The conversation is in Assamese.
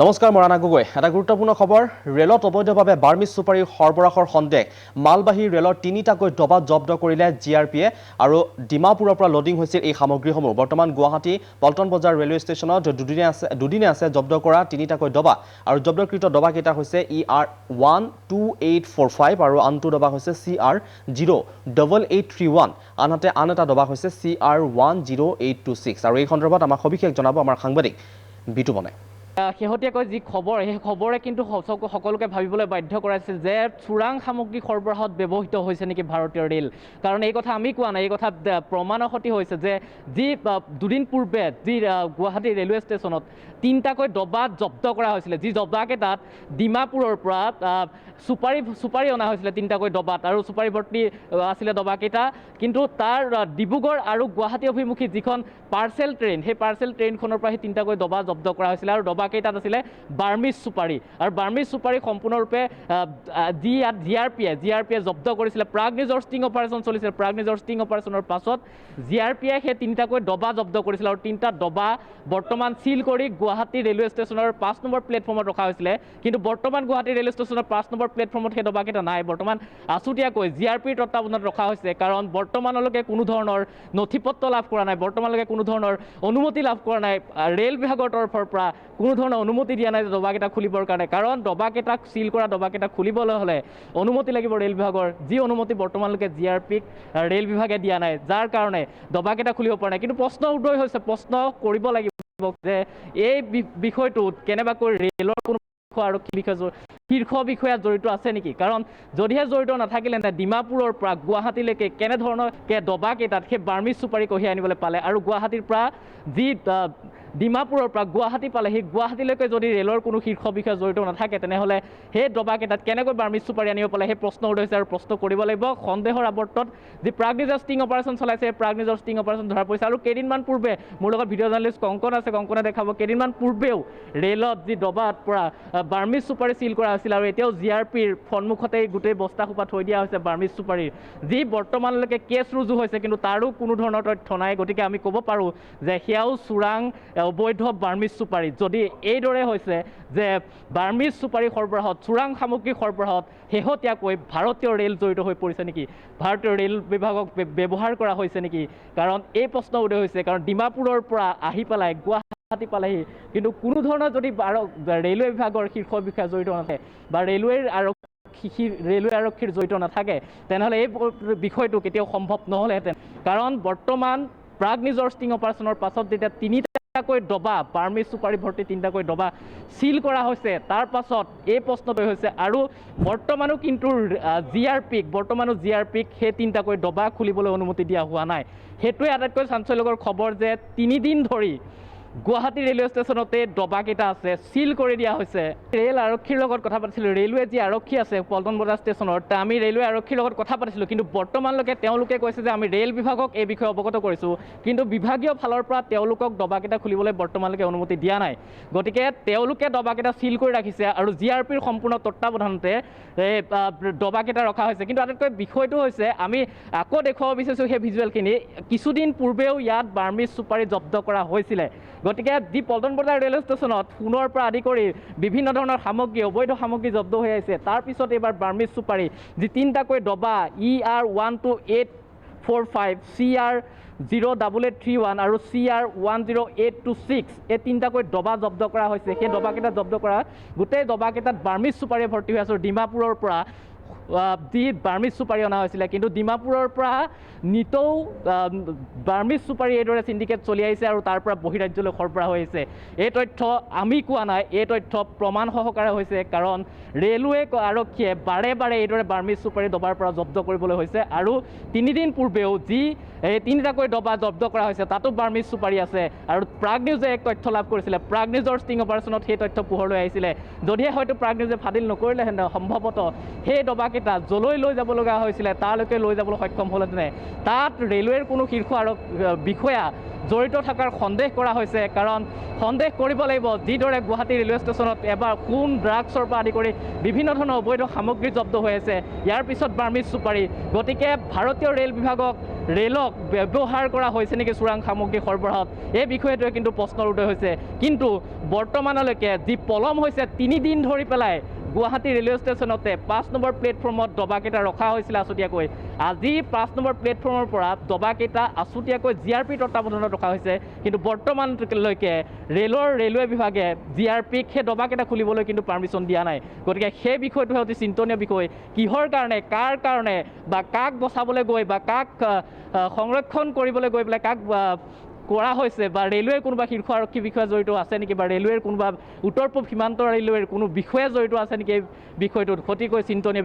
নমস্কাৰ মৰাণা গগৈ এটা গুৰুত্বপূৰ্ণ খবৰ ৰেলত অবৈধভাৱে বাৰ্মিজ সুপাৰী সৰবৰাহৰ সন্দেহ মালবাহী ৰেলৰ তিনিটাকৈ ডবা জব্দ কৰিলে জিআৰপিয়ে আৰু ডিমাপুৰৰ পৰা লোডিং হৈছিল এই সামগ্ৰীসমূহ বৰ্তমান গুৱাহাটী পল্টন বজাৰ ৰেলৱে ষ্টেচনত দুদিনে আছে জব্দ কৰা তিনিটাকৈ ডবা আৰু জব্দকৃত ডবা কেইটা হৈছে ER12845 আৰু আনটো ডবা হৈছে CR08831 আনহাতে আন এটা ডবা হৈছে CR10826 আৰু এই সন্দৰ্ভত আমাক সবিশেষ জনাব আমাৰ সাংবাদিক বিটু বনে শেহতীয়াকৈ যি খবৰ সেই খবৰে কিন্তু সকলোকে ভাবিবলৈ বাধ্য কৰাইছিল যে চোৰাং সামগ্ৰী সৰবৰাহত ব্যৱহৃত হৈছে নেকি ভাৰতীয় ৰেল কাৰণ এই কথা আমি কোৱা নাই এই কথা প্ৰমাণৰ সৈতে হৈছে যে যি দুদিন পূৰ্বে যি গুৱাহাটী ৰেলৱে ষ্টেচনত তিনিটাকৈ ডবা জব্দ কৰা হৈছিলে যি ডবাকেইটাত ডিমাপুৰৰ পৰা চুপাৰী অনা হৈছিলে তিনিটাকৈ ডবাত আৰু চুপাৰী ভৰ্তি আছিলে ডবাকেইটা কিন্তু তাৰ ডিব্ৰুগড় আৰু গুৱাহাটী অভিমুখী যিখন পাৰ্চেল ট্ৰেইন সেই পাৰ্চেল ট্ৰেইনখনৰ পৰা সেই তিনিটাকৈ ডবা জব্দ কৰা হৈছিলে আৰু ডবাকেইটাত আছিলে বাৰ্মিজ চুপাৰী আৰু বাৰ্মিজ চুপাৰী সম্পূৰ্ণৰূপে জিআৰপিয়ে জব্দ কৰিছিলে প্ৰাগ নিজৰ ষ্টিং অপাৰেশ্যন চলিছিলে প্ৰাগ নিজৰ ষ্টিং অপাৰেশ্যনৰ পাছত জিআৰপিয়ে সেই তিনিটাকৈ ডবা জব্দ কৰিছিলে আৰু তিনিটা ডবা বৰ্তমান চিল কৰি গুৱাহাটী ৰেলৱে ষ্টেচনৰ 5 নম্বৰ প্লেটফৰ্মত ৰখা হৈছিলে কিন্তু বৰ্তমান গুৱাহাটী ৰেলৱে ষ্টেচনৰ 5 নম্বৰ প্লেটফৰ্মত সেই ডবাকেইটা নাই বৰ্তমান আছুতীয়াকৈ জিআৰপিৰ তত্বাৱধানত ৰখা হৈছে কাৰণ বৰ্তমানলৈকে কোনো ধৰণৰ নথিপত্ৰ লাভ কৰা নাই বৰ্তমানলৈকে কোনো ধৰণৰ অনুমতি লাভ কৰা নাই ৰেল বিভাগৰ তৰফৰ পৰা কোনো ধৰণৰ অনুমতি দিয়া নাই ডবাকেইটা খুলিবৰ কাৰণে কাৰণ ডবাকেইটা চিল কৰা ডবাকেইটা খুলিবলৈ হ'লে অনুমতি লাগিব ৰেল বিভাগৰ যি অনুমতি বৰ্তমানলৈকে জিআৰপিক ৰেল বিভাগে দিয়া নাই যাৰ কাৰণে ডবাকেইটা খুলিব পৰা নাই কিন্তু প্ৰশ্ন উদয় হৈছে প্ৰশ্ন কৰিব লাগিব যে এই বিষয়টোত কেনেবাকৈ ৰেলৰ কোনো শীৰ্ষ বিষয়া জড়িত আছে নেকি কাৰণ যদিহে জড়িত নাথাকিলেহেঁতেন ডিমাপুৰৰ পৰা গুৱাহাটীলৈকে কেনেধৰণৰ ডবাকেইটাত সেই বাৰ্মিজ চুপাৰী কঢ়িয়াই আনিবলৈ পালে আৰু গুৱাহাটীৰ পৰা যি ডিমাপুৰৰ পৰা গুৱাহাটী পালে সেই গুৱাহাটীলৈকে যদি ৰেলৰ কোনো শীৰ্ষ বিষয়া জড়িত নাথাকে তেনেহ'লে সেই ডবাকেইটাত কেনেকৈ বাৰ্মিজ চুপাৰী আনিব পালে সেই প্ৰশ্ন উঠৈছে আৰু প্ৰশ্ন কৰিব লাগিব সন্দেহৰ আৱৰ্তত যি প্ৰাগ নিজৰ ষ্টিং অপাৰেশ্যন চলাইছে প্ৰাগ নিজৰ ষ্টিং অপাৰেশ্যন ধৰা পৰিছে আৰু কেইদিনমান পূৰ্বে মোৰ লগত ভিডিঅ' জাৰ্নেলিষ্ট কংকন আছে কংকনে দেখাব কেইদিনমান পূৰ্বেও ৰেলত যি ডবাত পৰা বাৰ্মিজ চুপাৰী চিল কৰা হৈছিল আৰু এতিয়াও জিআৰপিৰ সন্মুখতেই গোটেই বস্তা সোপা থৈ দিয়া হৈছে বাৰ্মিজ চুপাৰীৰ যি বৰ্তমানলৈকে কেছ ৰুজু হৈছে কিন্তু তাৰো কোনো ধৰণৰ তথ্য নাই গতিকে আমি ক'ব পাৰোঁ যে সেয়াও চোৰাং অবৈধ বাৰ্মিজ চুপাৰী যদি এইদৰে হৈছে যে বাৰ্মিজ চুপাৰী সৰবৰাহত চোৰাং সামগ্ৰী সৰবৰাহত শেহতীয়াকৈ ভাৰতীয় ৰেল জড়িত হৈ পৰিছে নেকি ভাৰতীয় ৰেল বিভাগক ব্যৱহাৰ কৰা হৈছে নেকি কাৰণ এই প্ৰশ্ন উদয় হৈছে কাৰণ ডিমাপুৰৰ পৰা আহি পেলাই গুৱাহাটী পালেহি কিন্তু কোনো ধৰণৰ যদি ৰেলৱে বিভাগৰ শীৰ্ষ বিষয়া জড়িত নাথাকে বা ৰেলৱে আৰক্ষীৰ জড়িত নাথাকে তেনেহ'লে এই বিষয়টো কেতিয়াও সম্ভৱ নহ'লেহেঁতেন কাৰণ বৰ্তমান প্ৰাগ নিজৰ ষ্টিং অপাৰেশ্যনৰ পাছত যেতিয়া তিনিটাকৈ ডবা বাৰ্মিজ চুপাৰী ভৰ্তি তিনিটাকৈ ডবা চিল কৰা হৈছে তাৰ পাছত এই প্ৰশ্নটো হৈছে আৰু বৰ্তমানো কিন্তু জিআৰপিক সেই তিনিটাকৈ ডবা খুলিবলৈ অনুমতি দিয়া হোৱা নাই সেইটোৱে আটাইতকৈ চাঞ্চল্যকৰ খবৰ যে 3 দিন ধৰি গুৱাহাটী ৰেলৱে ষ্টেচনতে ডবাকেইটা আছে চিল কৰি দিয়া হৈছে ৰেল আৰক্ষীৰ লগত কথা পাতিছিলোঁ ৰেলৱে যি আৰক্ষী আছে পল্টন বজাৰ ষ্টেচনত আমি ৰেলৱে আৰক্ষীৰ লগত কথা পাতিছিলোঁ কিন্তু বৰ্তমানলৈকে তেওঁলোকে কৈছে যে আমি ৰেল বিভাগক এই বিষয়ে অৱগত কৰিছোঁ কিন্তু বিভাগীয় ফালৰ পৰা তেওঁলোকক ডবাকেইটা খুলিবলৈ বৰ্তমানলৈকে অনুমতি দিয়া নাই গতিকে তেওঁলোকে ডবাকেইটা চিল কৰি ৰাখিছে আৰু জিআৰপিৰ সম্পূৰ্ণ তত্বাৱধানতে ডবাকেইটা ৰখা হৈছে কিন্তু আটাইতকৈ বিষয়টো হৈছে আমি আকৌ দেখুৱাব বিচাৰিছোঁ সেই ভিজুৱেলখিনি কিছুদিন পূৰ্বেও ইয়াত বাৰ্মিজ চুপাৰী জব্দ কৰা হৈছিলে গতিকে যি পল্টন বজাৰ ৰেলৱে ষ্টেচনত সোণৰ পৰা আদি কৰি বিভিন্ন ধৰণৰ সামগ্ৰী অবৈধ সামগ্ৰী জব্দ হৈ আহিছে তাৰপিছত এইবাৰ বাৰ্মিজ চুপাৰী যি তিনিটাকৈ ডবা ER12845 CR08831 আৰু CR10826 এই তিনিটাকৈ ডবা জব্দ কৰা হৈছে সেই ডবাকেইটা জব্দ কৰা গোটেই ডবাকেইটাত বাৰ্মিজ চুপাৰী ভৰ্তি হৈ আছে ডিমাপুৰৰ পৰা যি বাৰ্মিজ চুপাৰী অনা হৈছিলে কিন্তু ডিমাপুৰৰ পৰা নিতৌ বাৰ্মিজ চুপাৰী এইদৰে চিণ্ডিকেট চলি আহিছে আৰু তাৰ পৰা বহিৰাজ্যলৈ সৰবৰাহ হৈ আহিছে এই তথ্য আমি কোৱা নাই এই তথ্য প্ৰমাণ সহকাৰে হৈছে কাৰণ ৰেলৱে আৰক্ষীয়ে বাৰে বাৰে এইদৰে বাৰ্মিজ চুপাৰী ডবাৰ পৰা জব্দ কৰিবলৈ হৈছে আৰু 3 দিন পূৰ্বেও যি এই তিনিটাকৈ ডবা জব্দ কৰা হৈছে তাতো বাৰ্মিজ চুপাৰী আছে আৰু প্ৰাগ নিউজে এক তথ্য লাভ কৰিছিলে প্ৰাগ নিউজৰ ষ্টিং অপাৰেশ্যনত সেই তথ্য পোহৰলৈ আহিছিলে যদিহে হয়তো প্ৰাগ নিউজে ফাদিল নকৰিলেহেঁতেন সম্ভৱতঃ সেই ডবাকেইটা যলৈ লৈ যাব লগা হৈছিলে তালৈকে লৈ যাবলৈ সক্ষম হ'লহেঁতেনে তাত ৰেলৱেৰ কোনো শীৰ্ষ বিষয়া জড়িত থকাৰ সন্দেহ কৰা হৈছে কাৰণ সন্দেহ কৰিব লাগিব যিদৰে গুৱাহাটী ৰেলৱে ষ্টেচনত এবাৰ সোণ ড্ৰাগছৰ পৰা আদি কৰি বিভিন্ন ধৰণৰ অবৈধ সামগ্ৰী জব্দ হৈ আছে ইয়াৰ পিছত বাৰ্মিজ চুপাৰী গতিকে ভাৰতীয় ৰেল বিভাগক ৰেলক ব্যৱহাৰ কৰা হৈছে নেকি চোৰাং সামগ্ৰী সৰবৰাহত এই বিষয়টোৱে কিন্তু প্ৰশ্নৰ উদয় হৈছে কিন্তু বৰ্তমানলৈকে যি পলম হৈছে 3 দিন ধৰি পেলাই গুৱাহাটী ৰেলৱে ষ্টেচনতে 5 নম্বৰ প্লেটফৰ্মত ডবাকেইটা ৰখা হৈছিল আছুতীয়াকৈ আজি 5 নম্বৰ প্লেটফৰ্মৰ পৰা ডবাকেইটা আছুতীয়াকৈ জিআৰপি তত্বাৱধানত ৰখা হৈছে কিন্তু বৰ্তমানলৈকে ৰেলৱে বিভাগে জিআৰপিক সেই ডবাকেইটা খুলিবলৈ কিন্তু পাৰ্মিশ্যন দিয়া নাই গতিকে সেই বিষয়টোহে অতি চিন্তনীয় বিষয় কিহৰ কাৰণে কাৰ কাৰণে বা কাক বচাবলৈ গৈ বা কাক সংৰক্ষণ কৰিবলৈ গৈ পেলাই কাক কৰা হৈছে বা ৰেলৱেৰ কোনোবা শীৰ্ষ আৰক্ষী বিষয়া জড়িত আছে নেকি বা ৰেলৱেৰ কোনোবা উত্তৰ পূব সীমান্ত ৰেলৱেৰ কোনো বিষয়া জড়িত আছে নেকি এই বিষয়টোত অতিকৈ চিন্তনীয়